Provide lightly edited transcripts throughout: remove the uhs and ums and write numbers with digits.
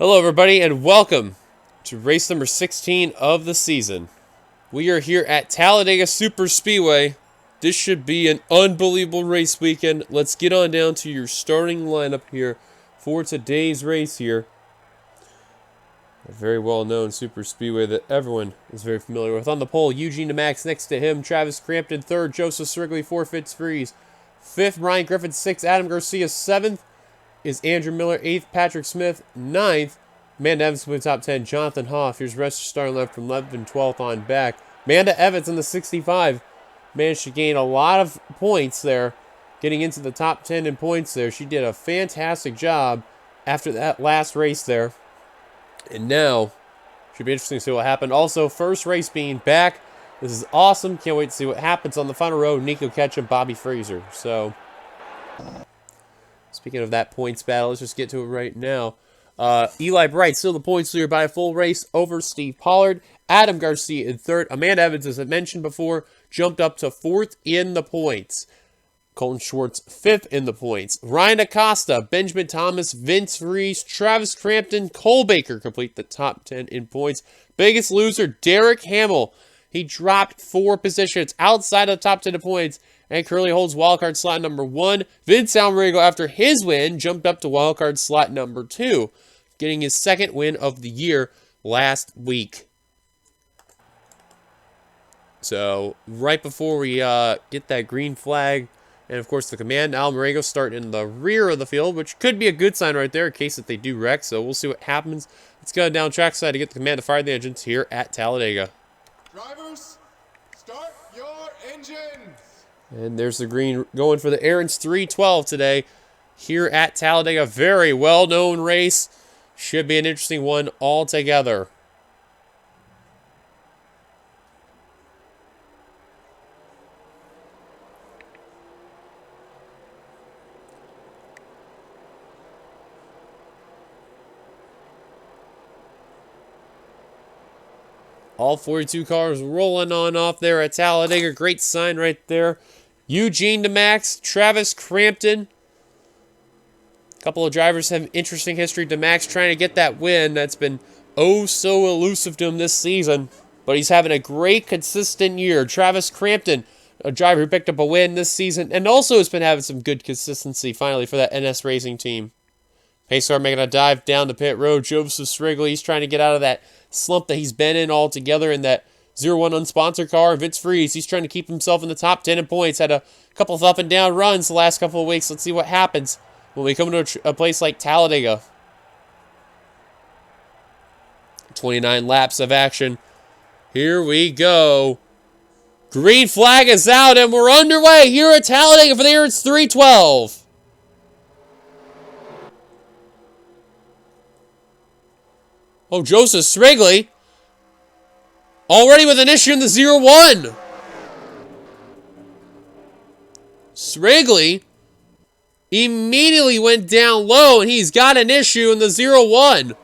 Hello, everybody, and welcome to race number 16 of the season. We are here at Talladega Super Speedway. This should be an unbelievable race weekend. Let's get on down to your starting lineup here for today's race here. A very well-known super speedway that everyone is very familiar with. On the pole, Eugene DeMax. Next to him, Travis Crampton. Third, Joseph Srigley. Fourth, Fitz Freeze. Fifth, Ryan Griffin. Sixth, Adam Garcia. Seventh is Andrew Miller. Eighth, Patrick Smith. Ninth, Amanda Evans with top 10. Jonathan Hoff. Here's rest starting left from 11th and 12th on back. Amanda Evans in the 65 managed to gain a lot of points there, getting into the top 10 in points there. She did a fantastic job after that last race there. And now, should be interesting to see what happened. Also, first race being back. This is awesome. Can't wait to see what happens on the final row. Nico Ketchum, Bobby Fraser. So, speaking of that points battle, let's just get to it right now. Eli Bright, still the points leader by a full race over Steve Pollard. Adam Garcia in third. Amanda Evans, as I mentioned before, jumped up to fourth in the points. Colton Schwartz, fifth in the points. Ryan Acosta, Benjamin Thomas, Vince Reese, Travis Crampton, Cole Baker complete the top 10 in points. Biggest loser, Derek Hamill. He dropped 4 positions outside of the top 10 in points and currently holds wildcard slot number 1. Vince Almerigo, after his win, jumped up to wildcard slot number 2, getting his second win of the year last week. So, right before we get that green flag, and of course the command, Almerigo starting in the rear of the field, which could be a good sign right there in case that they do wreck. So we'll see what happens. Let's go down trackside to get the command to fire the engines here at Talladega. Drivers, start your engines. And there's the green going for the Aaron's 312 today here at Talladega. Very well-known race. Should be an interesting one altogether. All 42 cars rolling on off there at Talladega. Great sign right there. Eugene DeMax, Travis Crampton. A couple of drivers have interesting history. DeMax trying to get that win. That's been oh so elusive to him this season. But he's having a great, consistent year. Travis Crampton, a driver who picked up a win this season and also has been having some good consistency finally for that NS Racing team. Pace car making a dive down the pit road. Joseph Srigley, he's trying to get out of that slump that he's been in altogether in that 0-1 unsponsored car. Vince Freeze, he's trying to keep himself in the top 10 in points. Had a couple of up and down runs the last couple of weeks. Let's see what happens when we come to a place like Talladega. 29 laps of action. Here we go. Green flag is out and we're underway here at Talladega for the Aaron's 312. Oh, Joseph Srigley already with an issue in the 0-1. Srigley immediately went down low and he's got an issue in the 0-1.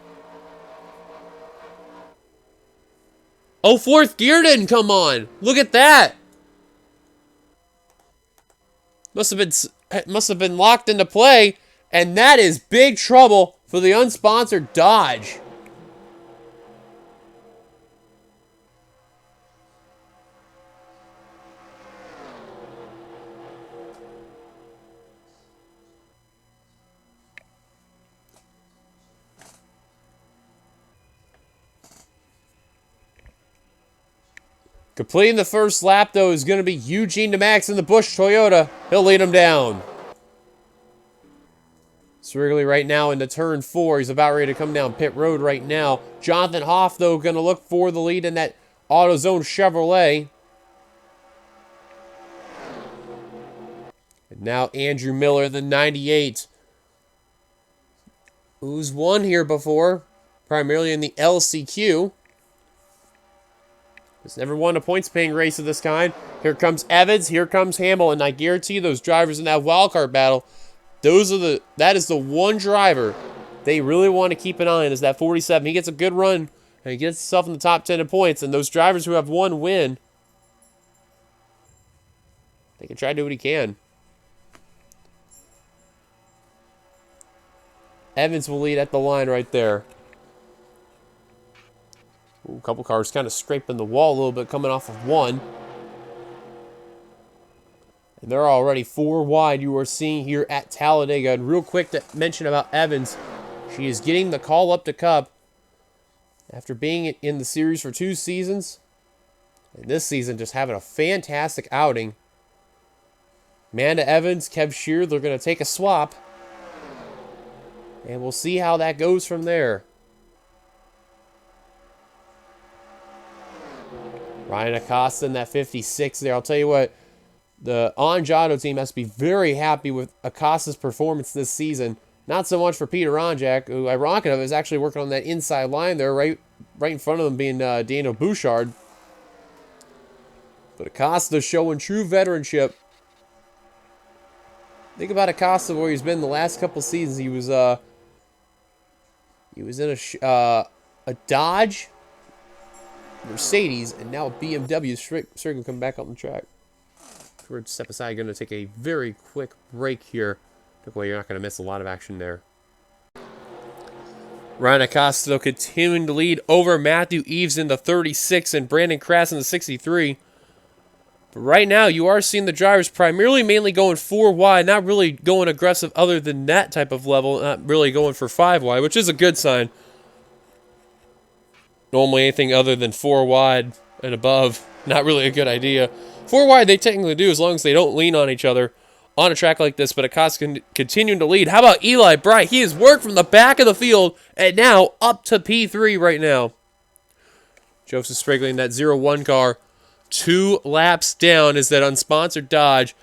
Oh, fourth gear didn't come on. Look at that. Must have been locked into play, and that is big trouble for the unsponsored Dodge. Completing the first lap, though, is going to be Eugene DeMax in the Busch Toyota. He'll lead him down. Srigley right now into turn 4. He's about ready to come down pit road right now. Jonathan Hoff, though, going to look for the lead in that AutoZone Chevrolet. And now Andrew Miller, the 98. Who's won here before, primarily in the LCQ. Has never won a points-paying race of this kind. Here comes Evans. Here comes Hamill. And I guarantee you those drivers in that wildcard battle, that is the one driver they really want to keep an eye on is that 47. He gets a good run, and he gets himself in the top 10 in points. And those drivers who have one win, they can try to do what he can. Evans will lead at the line right there. Ooh, a couple cars kind of scraping the wall a little bit, coming off of one. And they're already 4 wide, you are seeing here at Talladega. And real quick to mention about Evans, she is getting the call up to Cup after being in the series for 2 seasons. And this season just having a fantastic outing. Amanda Evans, Kev Shear, they're going to take a swap. And we'll see how that goes from there. Ryan Acosta in that 56 there. I'll tell you what, the Angiato team has to be very happy with Acosta's performance this season. Not so much for Peter Onjak, who ironically is actually working on that inside line there, right in front of them being Daniel Bouchard. But Acosta showing true veteranship. Think about Acosta, where he's been the last couple seasons. He was in a Dodge, Mercedes, and now a BMW. Strickland coming back on the track. We're going to step aside. Going to take a very quick break here. Well, you're not going to miss a lot of action there. Ryan Acosta continuing to lead over Matthew Eves in the 36 and Brandon Crass in the 63. But right now, you are seeing the drivers primarily mainly going 4 wide, not really going aggressive other than that type of level, not really going for 5 wide, which is a good sign. Normally, anything other than 4 wide and above, not really a good idea. 4 wide, they technically do, as long as they don't lean on each other on a track like this, but Acosta continuing to lead. How about Eli Bright? He has worked from the back of the field and now up to P3 right now. Joseph Spragley in that 0-1 car. 2 laps down is that unsponsored Dodge.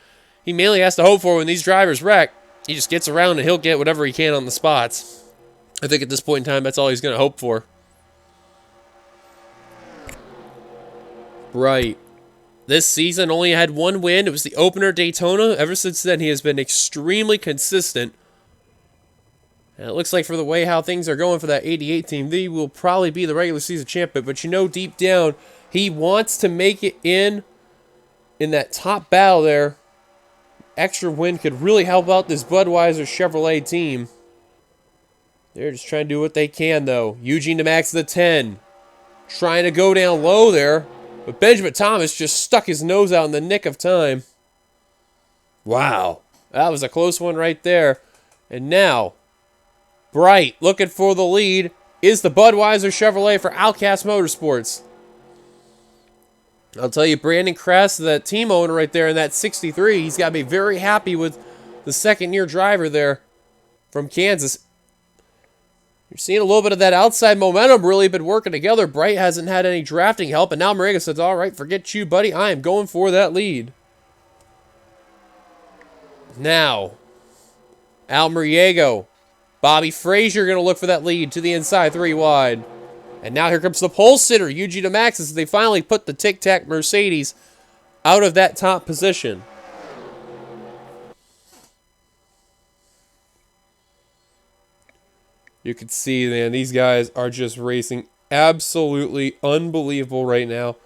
He mainly has to hope for when these drivers wreck. He just gets around and he'll get whatever he can on the spots. I think at this point in time, that's all he's going to hope for. Right. This season only had 1 win. It was the opener Daytona. Ever since then, he has been extremely consistent. And it looks like for the way how things are going for that 88 team, they will probably be the regular season champion. But you know deep down, he wants to make it in that top battle there. Extra win could really help out this Budweiser Chevrolet team. They're just trying to do what they can, though. Eugene DeMax the 10. Trying to go down low there. But Benjamin Thomas just stuck his nose out in the nick of time. Wow. That was a close one right there. And now, Bright looking for the lead is the Budweiser Chevrolet for Outcast Motorsports. I'll tell you, Brandon Kress, the team owner right there in that 63, he's got to be very happy with the second-year driver there from Kansas. You're seeing a little bit of that outside momentum really been working together. Bright hasn't had any drafting help, and now Mariga says, all right, forget you, buddy. I am going for that lead. Now, Al Muriego, Bobby Frazier going to look for that lead to the inside, 3 wide. And now here comes the pole sitter, Eugene DeMax, as they finally put the Tic Tac Mercedes out of that top position. You can see, man, these guys are just racing absolutely unbelievable right now.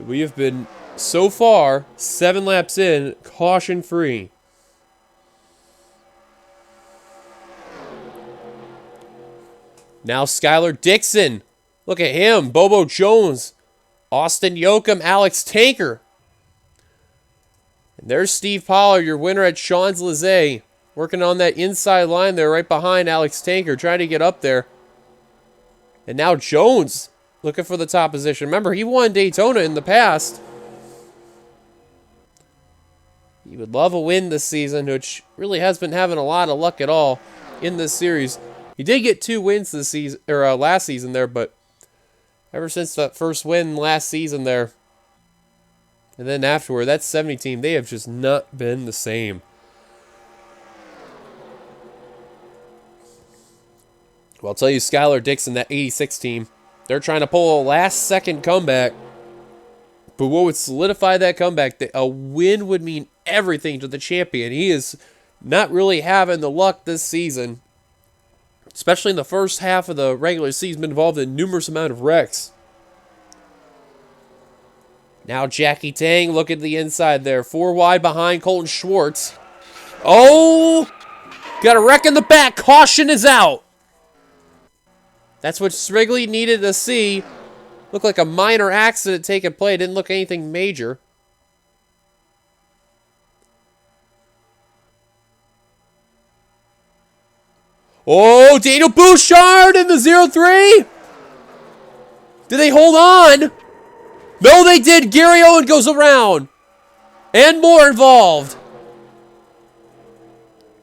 We have been, so far, 7 laps in, caution-free. Now Skylar Dixon. Look at him. Bobo Jones. Austin Yoakum. Alex Tanker. And there's Steve Pollard, your winner at Champs-Élysées. Working on that inside line there right behind Alex Tanker. Trying to get up there. And now Jones looking for the top position. Remember, he won Daytona in the past. He would love a win this season, which really has been having a lot of luck at all in this series. He did get 2 wins this season, or last season there, but ever since that first win last season there, and then afterward, that 70 team, they have just not been the same. Well, I'll tell you, Skylar Dixon, that 86 team, they're trying to pull a last-second comeback. But what would solidify that comeback, a win would mean everything to the champion. He is not really having the luck this season, especially in the first half of the regular season, been involved in numerous amount of wrecks. Now Jackie Tang, look at the inside there. 4 wide behind Colton Schwartz. Oh! Got a wreck in the back. Caution is out. That's what Strigley needed to see. Looked like a minor accident taking place. It didn't look anything major. Oh, Daniel Bouchard in the 0-3. Did they hold on? No, they did. Gary Owen goes around. And more involved.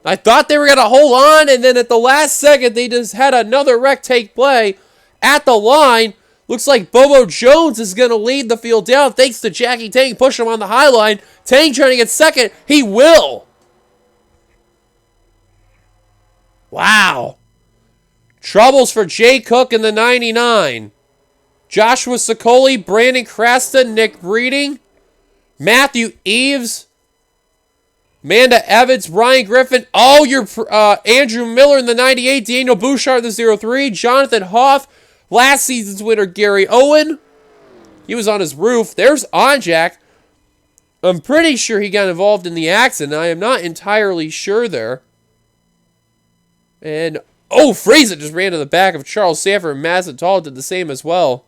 I thought they were going to hold on, and then at the last second, they just had another wreck take play at the line. Looks like Bobo Jones is going to lead the field down thanks to Jackie Tang pushing him on the high line. Tang trying to get second. He will. Wow. Troubles for Jay Cook in the 99. Joshua Sicoli, Brandon Cresta, Nick Breeding, Matthew Eves, Amanda Evans, Ryan Griffin. Oh, you're Andrew Miller in the 98. Daniel Bouchard in the 0-3. Jonathan Hoff. Last season's winner, Gary Owen. He was on his roof. There's Onjak. I'm pretty sure he got involved in the accident. I am not entirely sure there. And, oh, Friesen just ran to the back of Charles Sanford, and Madison Tall did the same as well.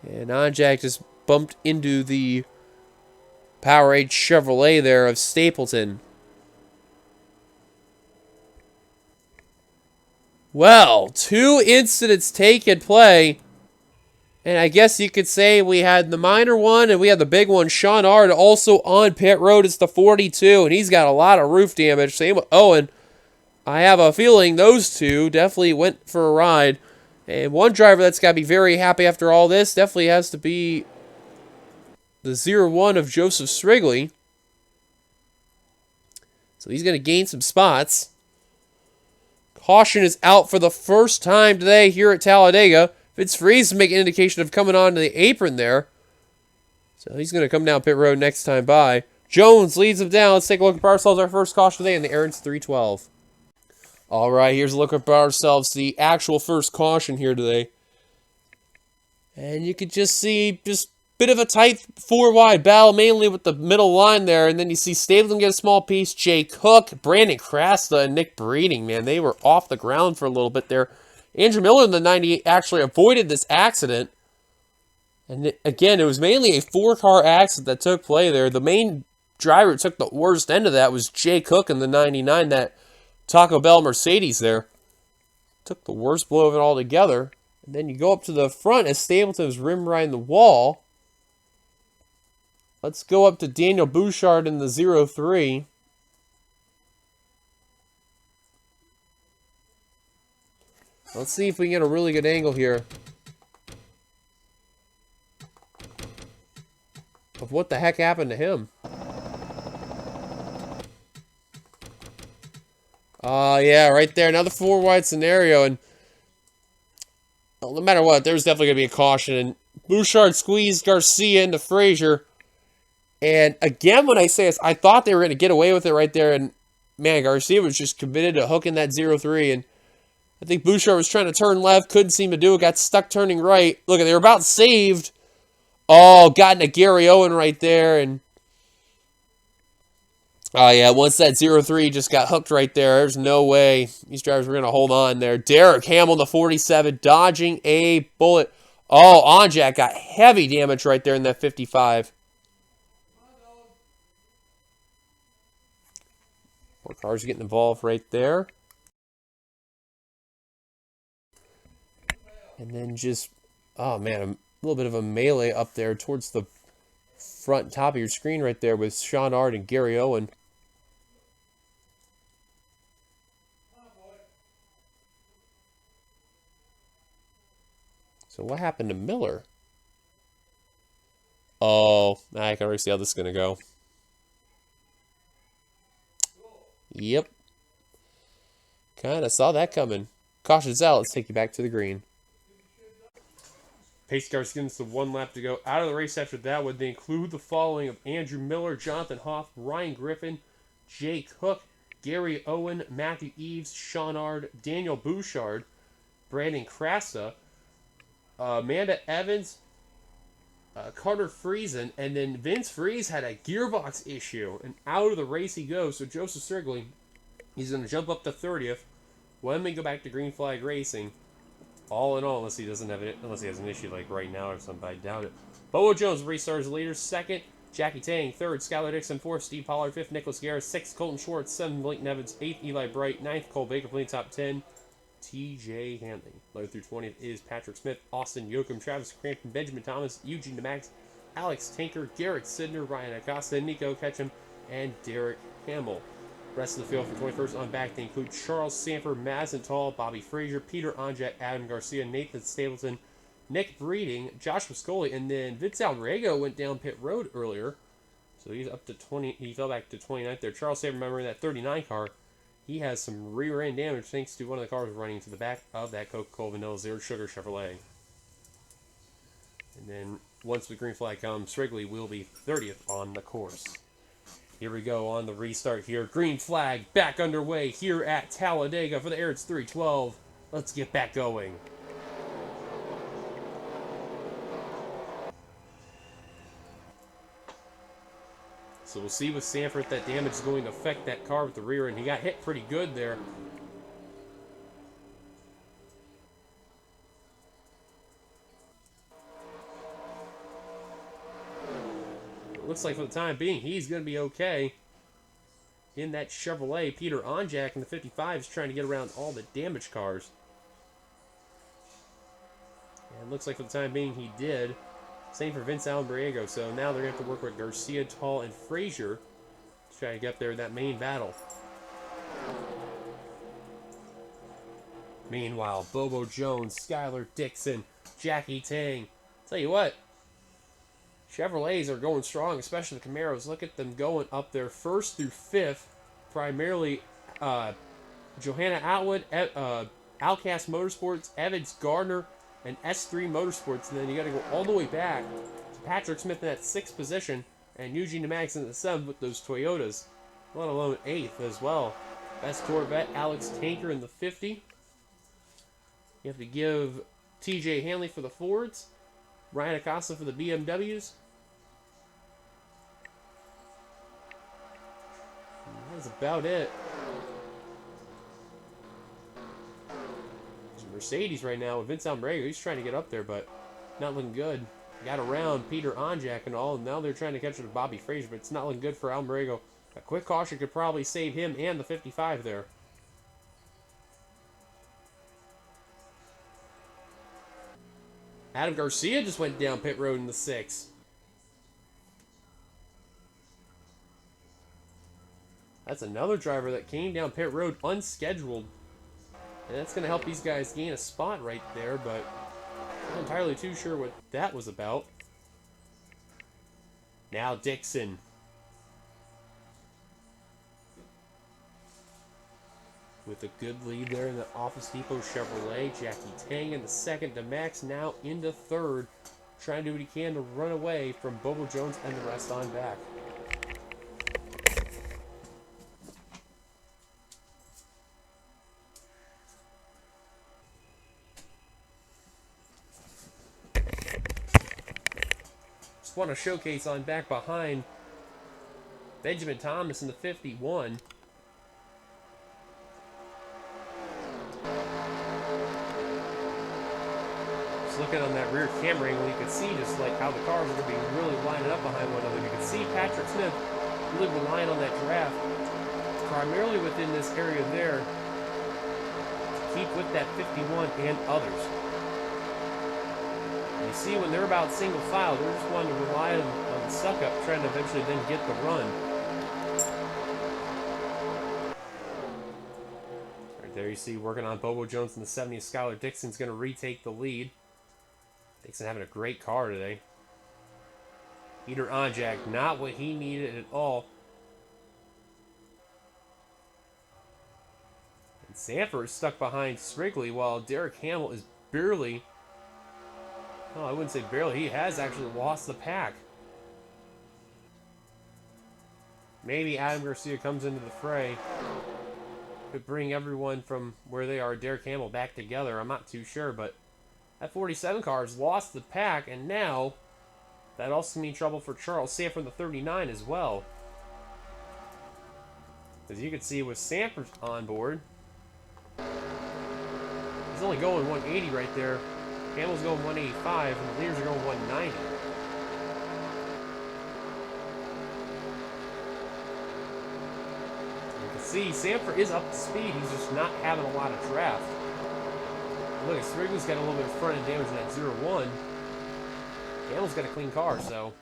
And Onjak just bumped into the Powerade Chevrolet there of Stapleton. Well, 2 incidents taken play. And I guess you could say we had the minor one and we had the big one. Sean Ard also on pit road. It's the 42, and he's got a lot of roof damage. Same with Owen. I have a feeling those two definitely went for a ride. And one driver that's got to be very happy after all this definitely has to be the 0-1 of Joseph Strigley. So he's going to gain some spots. Caution is out for the first time today here at Talladega. Vince Friesen making an indication of coming onto the apron there. So he's going to come down pit road next time by. Jones leads him down. Let's take a look at ourselves. Our first caution today in the Aaron's 312. All right, here's a look at ourselves. The actual first caution here today. And you could just see just a bit of a tight 4-wide battle, mainly with the middle line there. And then you see Stapleton get a small piece. Jay Cook, Brandon Crasta, and Nick Breeding, man. They were off the ground for a little bit there. Andrew Miller in the 98 actually avoided this accident. And again, it was mainly a 4-car accident that took place there. The main driver who took the worst end of that was Jay Cook in the 99, that Taco Bell Mercedes there. Took the worst blow of it all together. And then you go up to the front as Stapleton's rim riding the wall. Let's go up to Daniel Bouchard in the 0-3. Let's see if we can get a really good angle here of what the heck happened to him. Yeah, right there. Another 4-wide scenario, and well, no matter what, there's definitely going to be a caution. And Bouchard squeezed Garcia into Frazier. And again, when I say this, I thought they were going to get away with it right there. And man, Garcia was just committed to hooking that 0-3. And I think Bouchard was trying to turn left, couldn't seem to do it, got stuck turning right. Look, they were about saved. Oh, got into Gary Owen right there. And oh, yeah, once that 0-3 just got hooked right there, there's no way these drivers were going to hold on there. Derek Hamill, the 47, dodging a bullet. Oh, Onjak got heavy damage right there in that 55. More cars getting involved right there. And then just, oh man, a little bit of a melee up there towards the front top of your screen right there with Sean Ard and Gary Owen. So what happened to Miller? Oh, I can already see how this is going to go. Yep. Kind of saw that coming. Caution's out. Let's take you back to the green. Pace car skins the 1 lap to go. Out of the race after that would they include the following of Andrew Miller, Jonathan Hoff, Ryan Griffin, Jay Cook, Gary Owen, Matthew Eves, Sean Ard, Daniel Bouchard, Brandon Crasta, Amanda Evans, Carter Friesen, and then Vince Freeze had a gearbox issue, and out of the race he goes. So Joseph Strigley, he's going to jump up to 30th when we go back to Green Flag Racing. All in all, unless he doesn't have it, unless he has an issue like right now or something, I doubt it. Bobo Jones restarts leader, second. Jackie Tang, third. Skylar Dixon, fourth. Steve Pollard, fifth. Nicholas Guerra, sixth. Colton Schwartz, seventh. Blake Nevins, eighth. Eli Bright, ninth. Cole Baker, playing top 10. TJ Hanley. 11th through 20th is Patrick Smith, Austin Yoakum, Travis Crampton, Benjamin Thomas, Eugene DeMax, Alex Tanker, Garrett Sidner, Ryan Acosta, Nico Ketchum, and Derek Hamill. Rest of the field for 21st on back, they include Charles Sanford, Madison Tall, Bobby Frazier, Peter Onjak, Adam Garcia, Nathan Stapleton, Nick Breeding, Josh Pascoli, and then Vince Alvarego went down pit road earlier. So he's up to 20. He fell back to 29th there. Charles Sanford, remember in that 39 car, he has some rear end damage thanks to one of the cars running to the back of that Coca-Cola Vanilla Zero Sugar Chevrolet. And then once the green flag comes, Strigley will be 30th on the course. Here we go on the restart here. Green flag back underway here at Talladega for the Aritz 312. Let's get back going. So we'll see with Sanford if that damage is going to affect that car with the rear end. He got hit pretty good there. It looks like for the time being, he's going to be okay. In that Chevrolet, Peter Onjak in the 55 is trying to get around all the damaged cars. And it looks like for the time being, he did. Same for Vince Alvarego. So now they're going to have to work with Garcia, Tall, and Frazier to try to get up there in that main battle. Meanwhile, Bobo Jones, Skylar Dixon, Jackie Tang. Tell you what, Chevrolets are going strong, especially the Camaros. Look at them going up there first through fifth. Primarily Johanna Atwood, Outcast Motorsports, Evans Gardner, and S3 Motorsports. And then you got to go all the way back to Patrick Smith in that sixth position and Eugene DeMax in the seventh with those Toyotas, let alone eighth as well. Best Corvette, Alex Tanker in the 50. You have to give TJ Hanley for the Fords, Ryan Acosta for the BMWs. That's about it. Mercedes right now with Vince Alvarego. He's trying to get up there, but not looking good. Got around Peter Onjak and all. Now they're trying to catch up to Bobby Frazier, but it's not looking good for Alvarego. A quick caution could probably save him and the 55 there. Adam Garcia just went down pit road in the 6. That's another driver that came down pit road unscheduled. And that's going to help these guys gain a spot right there, but I'm not entirely too sure what that was about. Now Dixon. With a good lead there in the Office Depot Chevrolet. Jackie Tang in the second. DeMax now into third. Trying to do what he can to run away from Bobo Jones and the rest on back. Just want to showcase on back behind Benjamin Thomas in the 51. Looking on that rear camera angle, you can see just like how the cars are going to be really lining up behind one another. You can see Patrick Smith really relying on that draft, primarily within this area there, to keep with that 51 and others. And you see when they're about single file, they're just wanting to rely on the suck up, trying to eventually then get the run. Right there you see working on Bobo Jones in the 70. Skylar Dixon's going to retake the lead. Dixon having a great car today. Peter Onjak, not what he needed at all. And Sanford is stuck behind Strigley while Derek Hamill is barely, oh, I wouldn't say barely, he has actually lost the pack. Maybe Adam Garcia comes into the fray. Could bring everyone from where they are, Derek Hamill, back together. I'm not too sure, but that 47 car has lost the pack, and now That also means trouble for Charles Sanford, the 39, as well. As you can see, with Sanford on board, he's only going 180 right there. Hamill's going 185, and the leaders are going 190. You can see Sanford is up to speed. He's just not having a lot of draft. Look, Strigley's got a little bit of front end damage in that 0-1. Hamill's got a clean car, so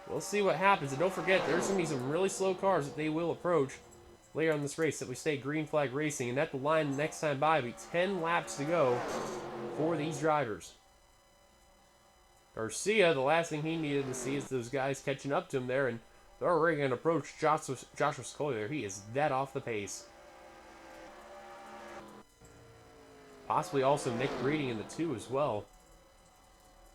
we'll see what happens. And don't forget, there's going to be some really slow cars that they will approach later on this race that we stay green flag racing. And at the line the next time by will be 10 laps to go for these drivers. Garcia, the last thing he needed to see is those guys catching up to him there, and they're already going to approach Joshua Scully there. He is that off the pace. Possibly also Nick Breeding in the 2 as well.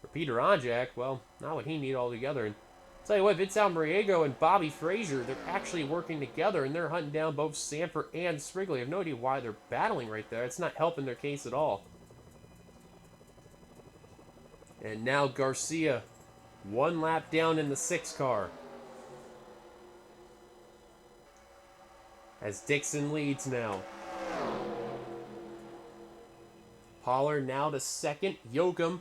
For Peter Onjak, well, not what he needed altogether. And I'll tell you what, Vince Almariego and Bobby Frazier, they're actually working together, and they're hunting down both Sanford and Sprigley. I have no idea why they're battling right there. It's not helping their case at all. And now Garcia, 1 lap down in the 6 car. As Dixon leads now. Pollard now to second. Yoakum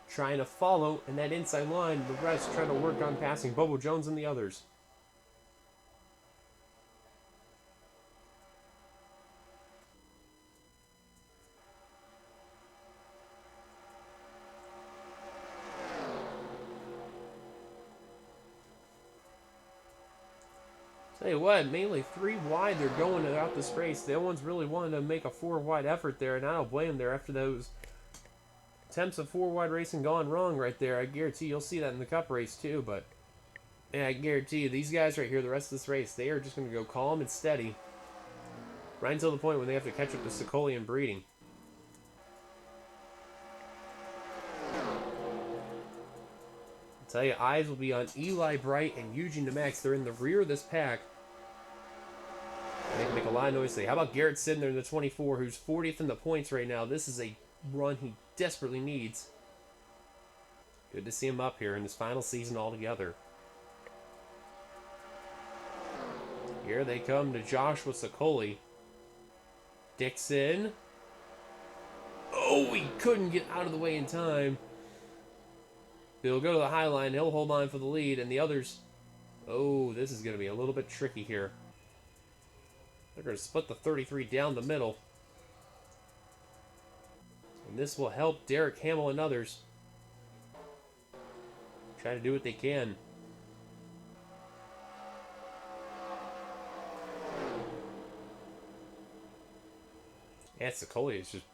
trying to follow in that inside line. The rest trying to work on passing Bobo Jones and the others. Tell you what, mainly 3 wide they're going throughout this race. The other ones really wanted to make a 4 wide effort there, and I don't blame them there after those attempts of 4 wide racing gone wrong right there. I guarantee you'll see that in the Cup race too, but yeah, I guarantee you these guys right here, the rest of this race, they are just going to go calm and steady right until the point when they have to catch up to Sicoli and Breeding. I'll tell you, eyes will be on Eli Bright and Eugene DeMax. They're in the rear of this pack. They can make a lot of noise today. How about Garrett Sidner in the 24, who's 40th in the points right now? This is a run he desperately needs. Good to see him up here in his final season altogether. Here they come to Joshua Sicoli. Dixon. Oh, he couldn't get out of the way in time. He'll go to the high line. He'll hold on for the lead. And the others... Oh, this is going to be a little bit tricky here. They're going to split the 33 down the middle. And this will help Derek Hamill and others try to do what they can. And Sicoli is just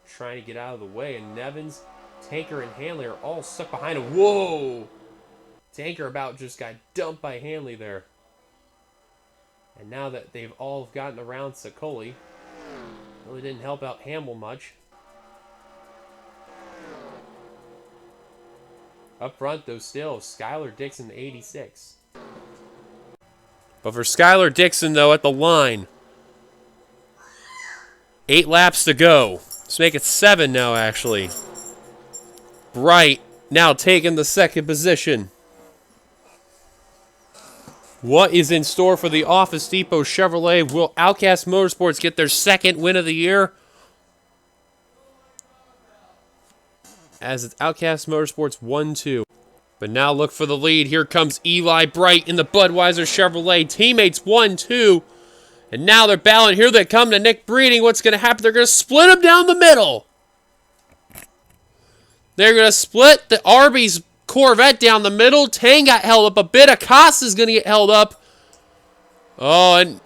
trying to get out of the way. And Nevins, Tanker, and Hanley are all stuck behind him. Whoa! Tanker about just got dumped by Hanley there. And now that they've all gotten around Sicoli, really didn't help out Hamill much. Up front, though, still, Skylar Dixon, 86. But for Skylar Dixon, though, at the line, 8 laps to go. Let's make it 7 now, actually. Bright now taking the second position. What is in store for the Office Depot Chevrolet? Will Outcast Motorsports get their 2nd win of the year? As it's Outcast Motorsports 1-2. But now look for the lead. Here comes Eli Bright in the Budweiser Chevrolet. Teammates 1-2. And now they're battling. Here they come to Nick Breeding. What's going to happen? They're going to split them down the middle. They're going to split the Arby's Corvette down the middle. Tang got held up a bit. Acosta's going to get held up. Oh, and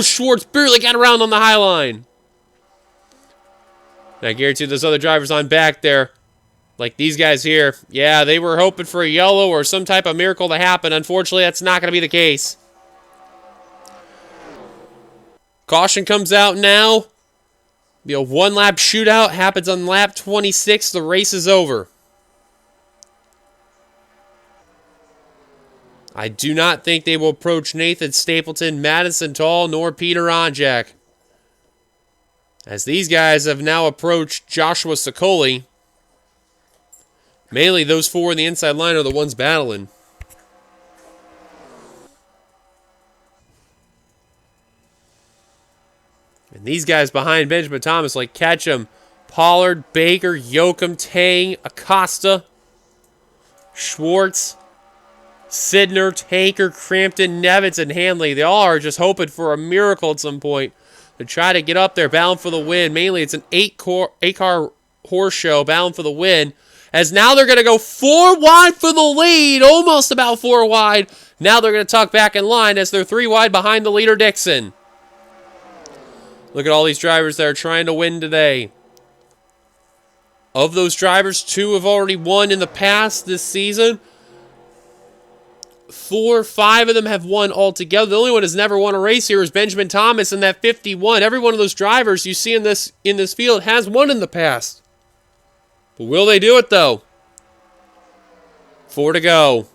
Schwartz barely got around on the high line. I guarantee there's other drivers on back there. Like these guys here. Yeah, they were hoping for a yellow or some type of miracle to happen. Unfortunately, that's not going to be the case. Caution comes out now. The 1-lap shootout happens on lap 26. The race is over. I do not think they will approach Nathan Stapleton, Madison Tall, nor Peter Onjak. As these guys have now approached Joshua Sicoli. Mainly those four in the inside line are the ones battling. And these guys behind Benjamin Thomas, like Ketchum, Pollard, Baker, Yoakum, Tang, Acosta, Schwartz, Sidner, Tanker, Crampton, Nevitz, and Hanley. They all are just hoping for a miracle at some point to try to get up there, bound for the win. Mainly it's an eight-car horse show, bound for the win. As now they're going to go 4 wide for the lead, almost about 4 wide. Now they're going to tuck back in line as they're 3 wide behind the leader, Dixon. Look at all these drivers that are trying to win today. Of those drivers, 2 have already won in the past this season. 4, 5 of them have won altogether. The only one who's never won a race here is Benjamin Thomas in that 51. Every one of those drivers you see in this field has won in the past. But will they do it, though? 4 to go.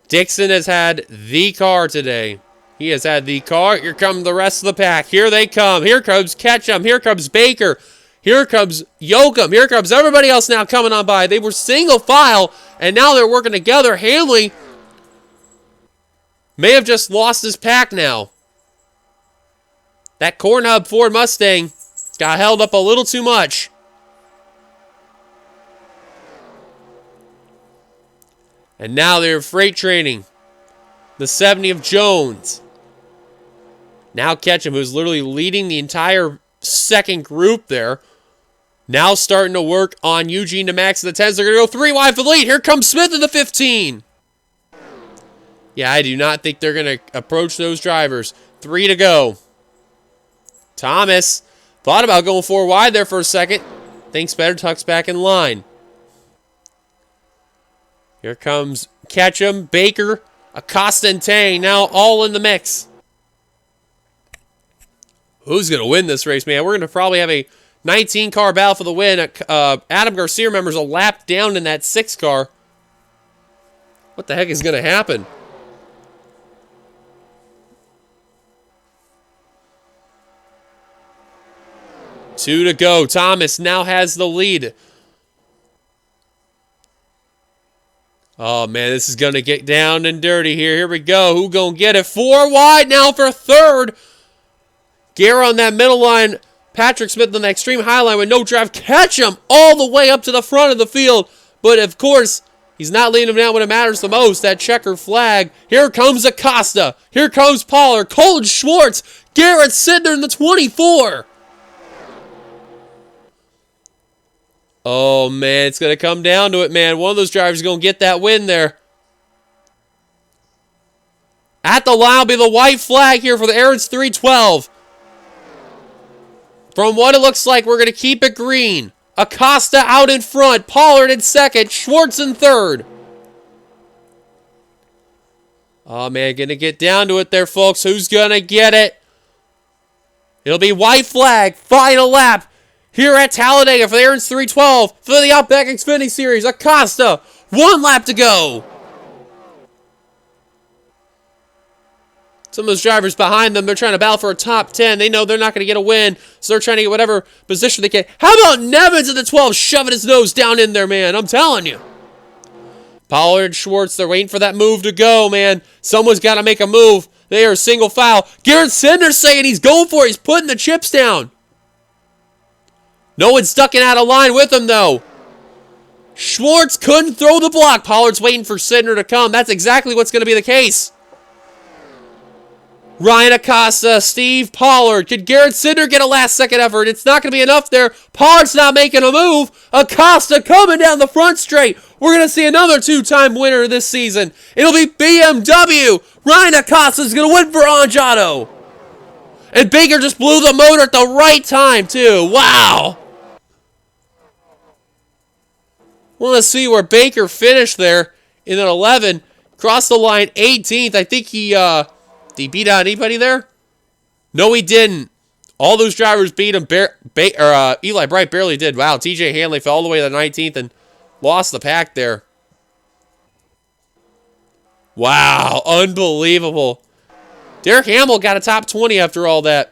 Dixon has had the car today. He has had the car. Here come the rest of the pack. Here they come. Here comes Ketchum. Here comes Baker. Here comes Yoakum. Here comes everybody else now coming on by. They were single file, and now they're working together. Hanley may have just lost his pack now. That Corn Hub Ford Mustang got held up a little too much. And now they're freight training. The 70 of Jones. Now Ketchum, who's literally leading the entire second group there. Now starting to work on Eugene to Max of the 10s. They're going to go 3 wide for the lead. Here comes Smith in the 15. Yeah, I do not think they're going to approach those drivers. 3 to go. Thomas thought about going 4 wide there for a second. Thinks better, tucks back in line. Here comes Ketchum, Baker, Acosta, and Tang, now all in the mix. Who's going to win this race, man? We're going to probably have a 19-car battle for the win. Adam Garcia, remembers, a lap down in that 6 car. What the heck is going to happen? Two to go. Thomas now has the lead. Oh, man, this is going to get down and dirty here. Here we go. Who going to get it? 4 wide now for third. Guerra on that middle line. Patrick Smith on the extreme high line with no drive. Ketchum all the way up to the front of the field. But, of course, he's not leading him down when it matters the most. That checker flag. Here comes Acosta. Here comes Pollard. Colton Schwartz. Garrett Sidner in the 24. Oh, man, it's going to come down to it, man. One of those drivers is going to get that win there. At the line will be the white flag here for the Aaron's 312. From what it looks like, we're going to keep it green. Acosta out in front. Pollard in second. Schwartz in third. Oh, man, going to get down to it there, folks. Who's going to get it? It'll be white flag. Final lap. Here at Talladega for the Aaron's 312 for the Outback Xfinity Series. Acosta, 1 lap to go. Some of those drivers behind them, they're trying to battle for a top 10. They know they're not going to get a win, so they're trying to get whatever position they can. How about Nevins in the 12 shoving his nose down in there, man? I'm telling you. Pollard, Schwartz, they're waiting for that move to go, man. Someone's got to make a move. They are single file. Garrett Sidner saying he's going for it. He's putting the chips down. No one's ducking out of line with him, though. Schwartz couldn't throw the block. Pollard's waiting for Sidner to come. That's exactly what's going to be the case. Ryan Acosta, Steve Pollard. Could Garrett Sidner get a last-second effort? It's not going to be enough there. Pollard's not making a move. Acosta coming down the front straight. We're going to see another 2-time winner this season. It'll be BMW. Ryan Acosta's going to win for Angiato. And Baker just blew the motor at the right time, too. Wow. Want to see where Baker finished there in an 11. Crossed the line 18th. I think he, did he beat out anybody there? No, he didn't. All those drivers beat him. Eli Bright barely did. Wow, TJ Hanley fell all the way to the 19th and lost the pack there. Wow, unbelievable. Derek Hamill got a top 20 after all that.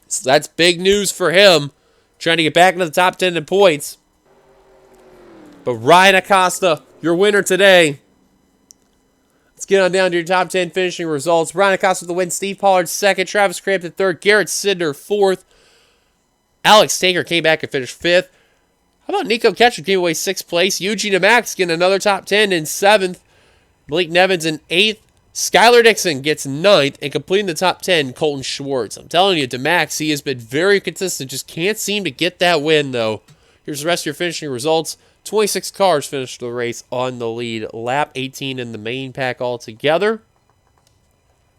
So that's big news for him. Trying to get back into the top 10 in points. But Ryan Acosta, your winner today. Let's get on down to your top 10 finishing results. Ryan Acosta with the win. Steve Pollard second. Travis Crampton third. Garrett Sidner fourth. Alex Taker came back and finished fifth. How about Nico Ketchum came away sixth place? Eugene Amax getting another top 10 in seventh. Blake Nevins in eighth. Skylar Dixon gets ninth. And completing the top 10, Colton Schwartz. I'm telling you, Demax, he has been very consistent. Just can't seem to get that win, though. Here's the rest of your finishing results. 26 cars finished the race on the lead lap. 18 in the main pack altogether.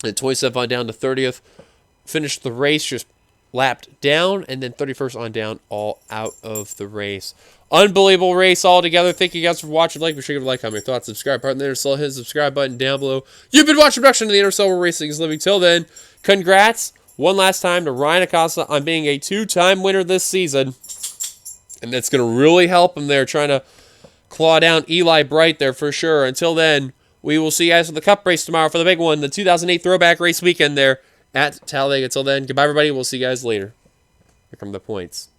And 27 on down to 30th. Finished the race just lapped down. And then 31st on down, all out of the race. Unbelievable race altogether. Thank you guys for watching. Like, be sure to like, comment your thoughts, subscribe button there. So hit the subscribe button down below. You've been watching production of the Intercell where racing is living. Till then, congrats one last time to Ryan Acosta on being a two-time winner this season. And that's going to really help him there, trying to claw down Eli Bright there for sure. Until then, we will see you guys for the Cup race tomorrow for the big one, the 2008 Throwback Race Weekend there at Talladega. Until then, goodbye, everybody. We'll see you guys later. Here come the points.